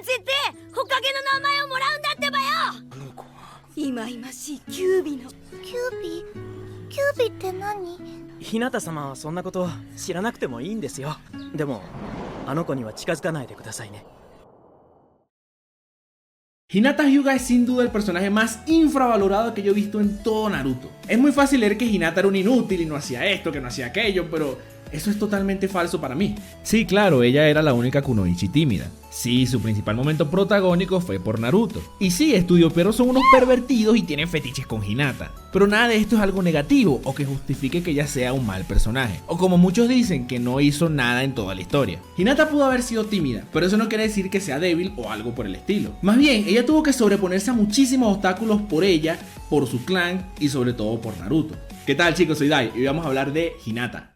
ちってほかげの名前をもらうんだってばよ。あの子は今々しいキュービの。キュービって何？日向様はそんなこと知らなくてもいいんですよ。でもあの子には近づかないでくださいね。Hinata Hyuga es sin duda el personaje más infravalorado que yo he visto en todo Naruto. Es muy fácil leer que Hinata era un inútil y no hacía esto, que no hacía aquello, pero eso es totalmente falso para mí. Sí, claro, ella era la única kunoichi tímida. Sí, su principal momento protagónico fue por Naruto. Y sí, estudió, pero son unos pervertidos y tienen fetiches con Hinata. Pero nada de esto es algo negativo o que justifique que ella sea un mal personaje. O como muchos dicen, que no hizo nada en toda la historia. Hinata pudo haber sido tímida, pero eso no quiere decir que sea débil o algo por el estilo. Más bien, ella tuvo que sobreponerse a muchísimos obstáculos por ella, por su clan y sobre todo por Naruto. ¿Qué tal, chicos? Soy Dai y hoy vamos a hablar de Hinata.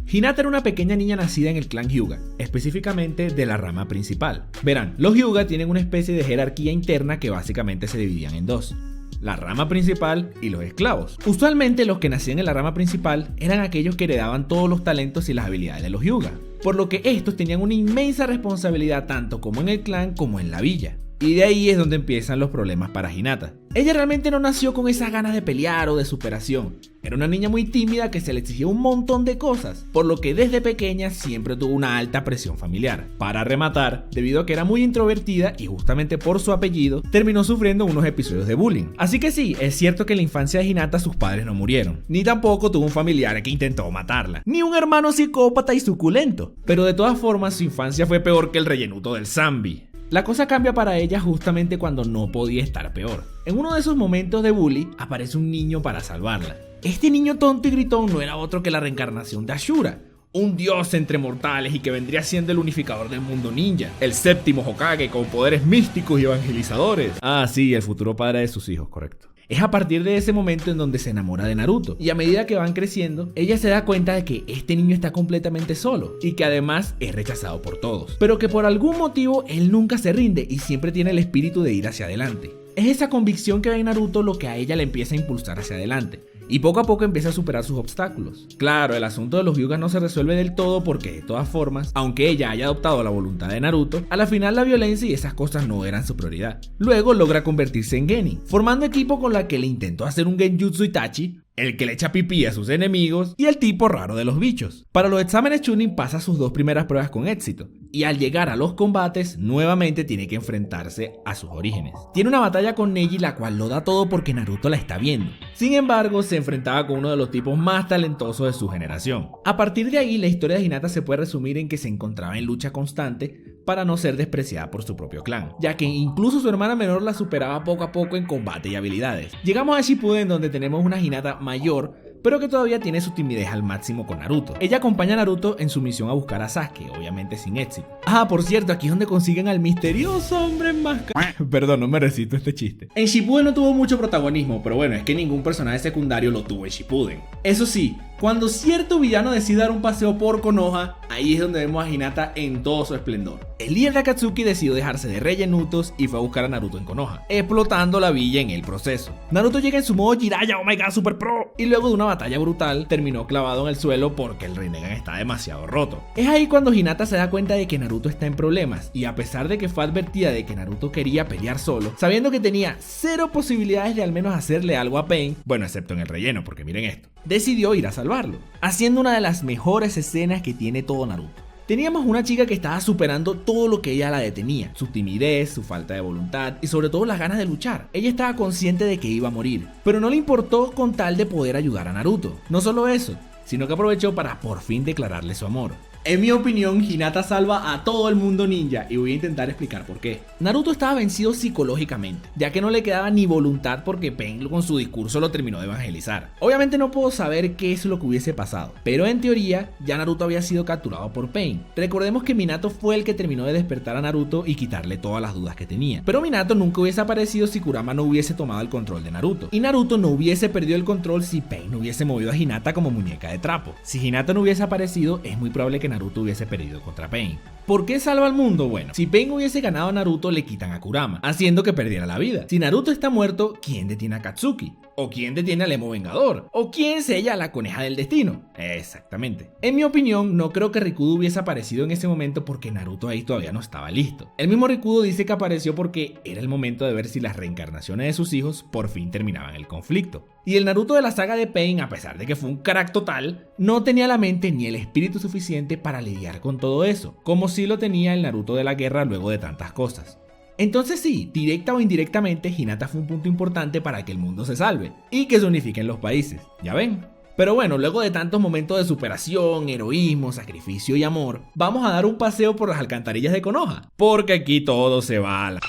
Hinata era una pequeña niña nacida en el clan Hyuga, específicamente de la rama principal. Verán, los Hyuga tienen una especie de jerarquía interna que básicamente se dividían en dos: la rama principal y los esclavos. Usualmente los que nacían en la rama principal eran aquellos que heredaban todos los talentos y las habilidades de los Hyuga, por lo que estos tenían una inmensa responsabilidad tanto como en el clan como en la villa. Y de ahí es donde empiezan los problemas para Hinata. Ella realmente no nació con esas ganas de pelear o de superación. Era una niña muy tímida que se le exigía un montón de cosas, por lo que desde pequeña siempre tuvo una alta presión familiar. Para rematar, debido a que era muy introvertida y justamente por su apellido, terminó sufriendo unos episodios de bullying. Así que sí, es cierto que en la infancia de Hinata sus padres no murieron, ni tampoco tuvo un familiar que intentó matarla, ni un hermano psicópata y suculento. Pero de todas formas su infancia fue peor que el rellenuto del Zambi. La cosa cambia para ella justamente cuando no podía estar peor. En uno de esos momentos de bully aparece un niño para salvarla. Este niño tonto y gritón no era otro que la reencarnación de Ashura, un dios entre mortales y que vendría siendo el unificador del mundo ninja, el séptimo Hokage con poderes místicos y evangelizadores. Ah, sí, el futuro padre de sus hijos, correcto. Es a partir de ese momento en donde se enamora de Naruto, y a medida que van creciendo, ella se da cuenta de que este niño está completamente solo y que además es rechazado por todos, pero que por algún motivo él nunca se rinde y siempre tiene el espíritu de ir hacia adelante. Es esa convicción que ve en Naruto lo que a ella le empieza a impulsar hacia adelante, y poco a poco empieza a superar sus obstáculos. Claro, el asunto de los Hyuga no se resuelve del todo porque de todas formas, aunque ella haya adoptado la voluntad de Naruto, a la final la violencia y esas cosas no eran su prioridad. Luego logra convertirse en Genin, formando equipo con la que le intentó hacer un Genjutsu Itachi, el que le echa pipí a sus enemigos y el tipo raro de los bichos. Para los exámenes Chunin pasa sus dos primeras pruebas con éxito, y al llegar a los combates nuevamente tiene que enfrentarse a sus orígenes. Tiene una batalla con Neji la cual lo da todo porque Naruto la está viendo. Sin embargo, se enfrentaba con uno de los tipos más talentosos de su generación. A partir de ahí, la historia de Hinata se puede resumir en que se encontraba en lucha constante para no ser despreciada por su propio clan, ya que incluso su hermana menor la superaba poco a poco en combate y habilidades. Llegamos a Shippuden, donde tenemos una Hinata mayor, pero que todavía tiene su timidez al máximo con Naruto. Ella acompaña a Naruto en su misión a buscar a Sasuke, obviamente sin éxito. Ah, por cierto, aquí es donde consiguen al misterioso hombre enmascarado. Perdón, no me resisto este chiste. En Shippuden no tuvo mucho protagonismo, pero bueno, es que ningún personaje secundario lo tuvo en Shippuden. Eso sí, cuando cierto villano decide dar un paseo por Konoha, ahí es donde vemos a Hinata en todo su esplendor. El líder de Akatsuki decidió dejarse de rellenutos y fue a buscar a Naruto en Konoha, explotando la villa en el proceso. Naruto llega en su modo Jiraiya, oh my god, super pro, y luego de una batalla brutal terminó clavado en el suelo porque el Rinnegan está demasiado roto. Es ahí cuando Hinata se da cuenta de que Naruto está en problemas, y a pesar de que fue advertida de que Naruto quería pelear solo, sabiendo que tenía cero posibilidades de al menos hacerle algo a Pain, bueno, excepto en el relleno, porque miren esto, decidió ir a salvarlo, haciendo una de las mejores escenas que tiene todo Naruto. Teníamos una chica que estaba superando todo lo que ella la detenía, su timidez, su falta de voluntad y sobre todo las ganas de luchar. Ella estaba consciente de que iba a morir, pero no le importó con tal de poder ayudar a Naruto. No solo eso, sino que aprovechó para por fin declararle su amor. En mi opinión, Hinata salva a todo el mundo ninja y voy a intentar explicar por qué. Naruto estaba vencido psicológicamente, ya que no le quedaba ni voluntad porque Pain con su discurso lo terminó de evangelizar. Obviamente no puedo saber qué es lo que hubiese pasado, pero en teoría ya Naruto había sido capturado por Pain. Recordemos que Minato fue el que terminó de despertar a Naruto y quitarle todas las dudas que tenía, pero Minato nunca hubiese aparecido si Kurama no hubiese tomado el control de Naruto, y Naruto no hubiese perdido el control si Pain no hubiese movido a Hinata como muñeca de trapo. Si Hinata no hubiese aparecido, es muy probable que Naruto hubiese perdido contra Pain. ¿Por qué salva al mundo? Bueno, si Pain hubiese ganado a Naruto, le quitan a Kurama, haciendo que perdiera la vida. Si Naruto está muerto, ¿quién detiene a Katsuki? ¿O quién detiene al Emo Vengador? ¿O quién sella a la coneja del destino? Exactamente. En mi opinión, no creo que Rikudo hubiese aparecido en ese momento porque Naruto ahí todavía no estaba listo. El mismo Rikudo dice que apareció porque era el momento de ver si las reencarnaciones de sus hijos por fin terminaban el conflicto. Y el Naruto de la saga de Pain, a pesar de que fue un crack total, no tenía la mente ni el espíritu suficiente para lidiar con todo eso, como si lo tenía el Naruto de la guerra luego de tantas cosas. Entonces sí, directa o indirectamente, Hinata fue un punto importante para que el mundo se salve y que se unifiquen los países, ¿ya ven? Pero bueno, luego de tantos momentos de superación, heroísmo, sacrificio y amor, vamos a dar un paseo por las alcantarillas de Konoha, porque aquí todo se va a la...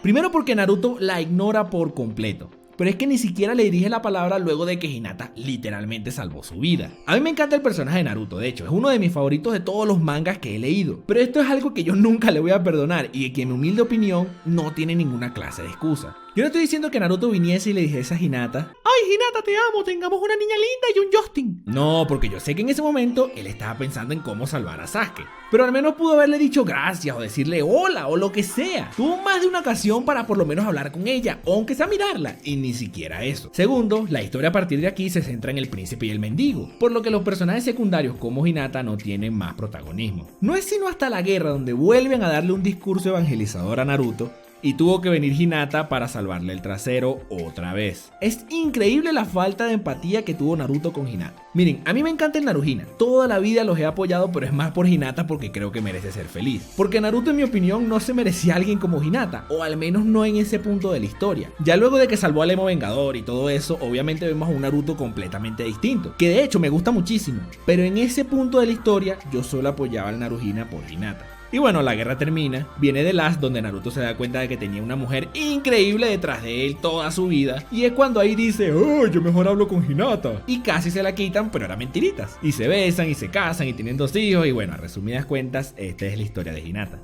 Primero porque Naruto la ignora por completo. Pero es que ni siquiera le dirige la palabra luego de que Hinata literalmente salvó su vida. A mí me encanta el personaje de Naruto, de hecho, es uno de mis favoritos de todos los mangas que he leído. Pero esto es algo que yo nunca le voy a perdonar y que en mi humilde opinión no tiene ninguna clase de excusa. Yo no estoy diciendo que Naruto viniese y le dijese a Hinata: ¡ay, Hinata, te amo! Tengamos una niña linda y un Justin. No, porque yo sé que en ese momento él estaba pensando en cómo salvar a Sasuke. Pero al menos pudo haberle dicho gracias o decirle hola o lo que sea. Tuvo más de una ocasión para por lo menos hablar con ella, o aunque sea mirarla, y ni siquiera eso. Segundo, la historia a partir de aquí se centra en el príncipe y el mendigo, por lo que los personajes secundarios como Hinata no tienen más protagonismo. No es sino hasta la guerra donde vuelven a darle un discurso evangelizador a Naruto, y tuvo que venir Hinata para salvarle el trasero otra vez. Es increíble la falta de empatía que tuvo Naruto con Hinata. Miren, a mí me encanta el Naruhina, toda la vida los he apoyado, pero es más por Hinata porque creo que merece ser feliz. Porque Naruto, en mi opinión, no se merecía a alguien como Hinata, o al menos no en ese punto de la historia. Ya luego de que salvó al Emo Vengador y todo eso, obviamente vemos a un Naruto completamente distinto, que de hecho me gusta muchísimo, pero en ese punto de la historia yo solo apoyaba al Naruhina por Hinata. Y bueno, la guerra termina, viene The Last, donde Naruto se da cuenta de que tenía una mujer increíble detrás de él toda su vida, y es cuando ahí dice: oh, yo mejor hablo con Hinata, y casi se la quitan, pero eran mentiritas, y se besan y se casan y tienen 2 hijos, y bueno, a resumidas cuentas, esta es la historia de Hinata.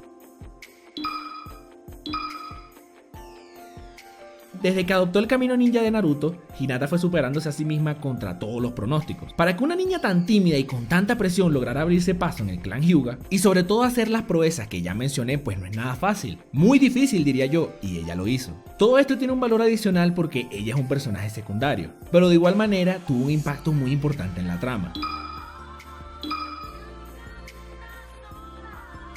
Desde que adoptó el camino ninja de Naruto, Hinata fue superándose a sí misma contra todos los pronósticos. Para que una niña tan tímida y con tanta presión lograra abrirse paso en el clan Hyuga, y sobre todo hacer las proezas que ya mencioné, pues no es nada fácil. Muy difícil, diría yo, y ella lo hizo. Todo esto tiene un valor adicional porque ella es un personaje secundario, pero de igual manera tuvo un impacto muy importante en la trama.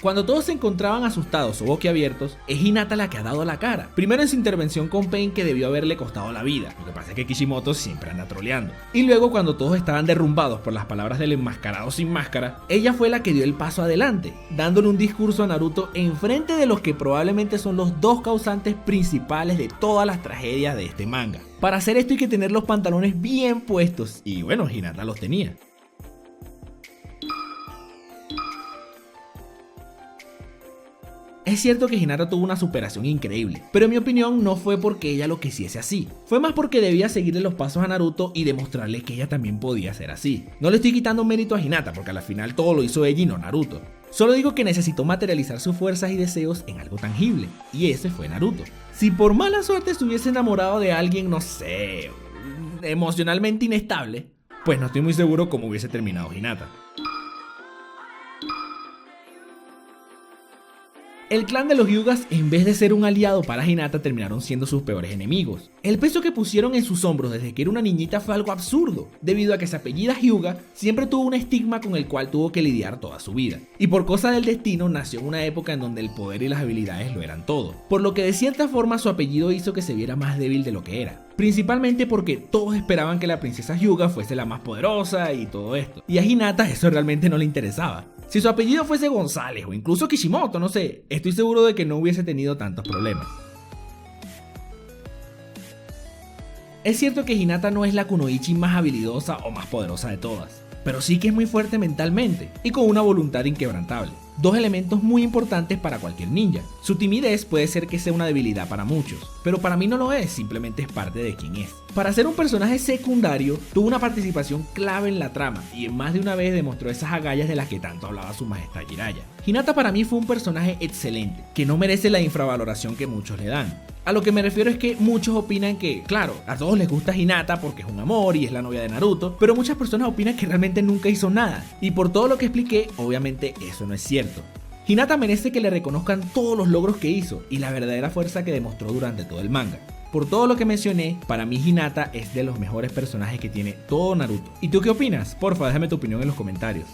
Cuando todos se encontraban asustados o boquiabiertos, es Hinata la que ha dado la cara. Primero en su intervención con Pain, que debió haberle costado la vida, lo que pasa es que Kishimoto siempre anda troleando. Y luego cuando todos estaban derrumbados por las palabras del enmascarado sin máscara, ella fue la que dio el paso adelante, dándole un discurso a Naruto enfrente de los que probablemente son los 2 causantes principales de todas las tragedias de este manga. Para hacer esto hay que tener los pantalones bien puestos, y bueno, Hinata los tenía. Es cierto que Hinata tuvo una superación increíble, pero en mi opinión no fue porque ella lo quisiese así. Fue más porque debía seguirle los pasos a Naruto y demostrarle que ella también podía ser así. No le estoy quitando mérito a Hinata porque al final todo lo hizo ella y no Naruto. Solo digo que necesitó materializar sus fuerzas y deseos en algo tangible, y ese fue Naruto. Si por mala suerte se hubiese enamorado de alguien, no sé, emocionalmente inestable, pues no estoy muy seguro cómo hubiese terminado Hinata. El clan de los Hyugas, en vez de ser un aliado para Hinata, terminaron siendo sus peores enemigos. El peso que pusieron en sus hombros desde que era una niñita fue algo absurdo, debido a que su apellida Hyuga siempre tuvo un estigma con el cual tuvo que lidiar toda su vida. Y por cosa del destino nació en una época en donde el poder y las habilidades lo eran todo, por lo que de cierta forma su apellido hizo que se viera más débil de lo que era. Principalmente porque todos esperaban que la princesa Hyuga fuese la más poderosa y todo esto, y a Hinata eso realmente no le interesaba. Si su apellido fuese González o incluso Kishimoto, no sé, estoy seguro de que no hubiese tenido tantos problemas. Es cierto que Hinata no es la kunoichi más habilidosa o más poderosa de todas, pero sí que es muy fuerte mentalmente y con una voluntad inquebrantable. 2 elementos muy importantes para cualquier ninja. Su timidez puede ser que sea una debilidad para muchos, pero para mí no lo es, simplemente es parte de quien es. Para ser un personaje secundario, tuvo una participación clave en la trama y en más de una vez demostró esas agallas de las que tanto hablaba su majestad Jiraiya. Hinata para mí fue un personaje excelente, que no merece la infravaloración que muchos le dan. A lo que me refiero es que muchos opinan que, claro, a todos les gusta Hinata porque es un amor y es la novia de Naruto, pero muchas personas opinan que realmente nunca hizo nada. Y por todo lo que expliqué, obviamente eso no es cierto. Hinata merece que le reconozcan todos los logros que hizo y la verdadera fuerza que demostró durante todo el manga. Por todo lo que mencioné, para mí Hinata es de los mejores personajes que tiene todo Naruto. ¿Y tú qué opinas? Porfa, déjame tu opinión en los comentarios.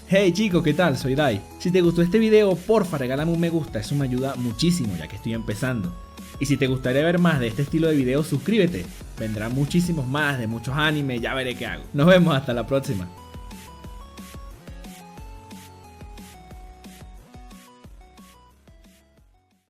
Hey chicos, ¿qué tal? Soy Dai. Si te gustó este video, porfa regálame un me gusta, eso me ayuda muchísimo ya que estoy empezando. Y si te gustaría ver más de este estilo de videos, suscríbete. Vendrán muchísimos más de muchos animes, ya veré qué hago. Nos vemos hasta la próxima.